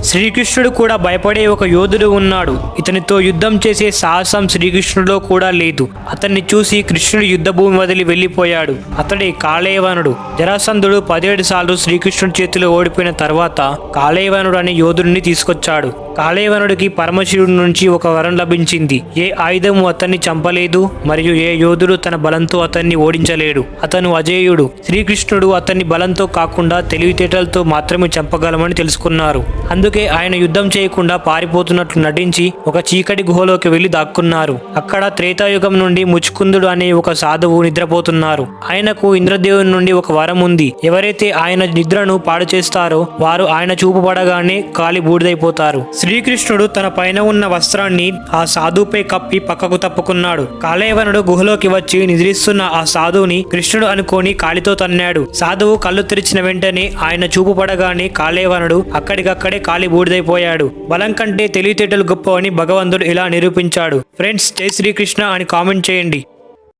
శ్రీకృష్ణుడు కూడా భయపడే ఒక యోధుడు ఉన్నాడు. ఇతనితో యుద్ధం చేసే సాహసం శ్రీకృష్ణుడిలో కూడా లేదు. అతన్ని చూసి కృష్ణుడు యుద్ధభూమి వదిలి వెళ్లిపోయాడు. అతడే కాళయవనుడు. జరాసంధుడు 17 సార్లు శ్రీకృష్ణుడి చేతిలో ఓడిపోయిన తర్వాత కాళయవనుడు అనే యోధుడిని తీసుకొచ్చాడు. కాళయవనుడికి పరమశివుడి నుంచి ఒక వరం లభించింది. ఏ ఆయుధము అతన్ని చంపలేదు మరియు ఏ యోధుడు తన బలంతో అతన్ని ఓడించలేడు. అతను అజేయుడు. శ్రీకృష్ణుడు అతన్ని బలంతో కాకుండా తెలివితేటలతో మాత్రమే చంపగలమని తెలుసుకున్నారు. అందుకే ఆయన యుద్ధం చేయకుండా పారిపోతున్నట్లు నటించి ఒక చీకటి గుహలోకి వెళ్లి దాక్కున్నారు. అక్కడ త్రేతాయుగం నుండి ముచుకుందుడు అనే ఒక సాధువు నిద్రపోతున్నారు. ఆయనకు ఇంద్రదేవుని నుండి ఒక వరం ఉంది. ఎవరైతే ఆయన నిద్రను పాడు చేస్తారో వారు ఆయన చూపు పడగానే కాలి బూడిదైపోతారు. శ్రీకృష్ణుడు తన పైన ఉన్న వస్త్రాన్ని ఆ సాధువుపై కప్పి పక్కకు తప్పుకున్నాడు. కాళయవనుడు గుహలోకి వచ్చి నిద్రిస్తున్న ఆ సాధువుని కృష్ణుడు అనుకోని కాలితో తన్నాడు. సాధువు కళ్ళు తెరిచిన వెంటనే ఆయన చూపు పడగానే కాళయవనుడు అక్కడికక్కడే కాలి బూడిదైపోయాడు. బలం కంటే తెలివితేటలు గొప్ప అని భగవంతుడు ఇలా నిరూపించాడు. ఫ్రెండ్స్, జై శ్రీకృష్ణ అని కామెంట్ చేయండి.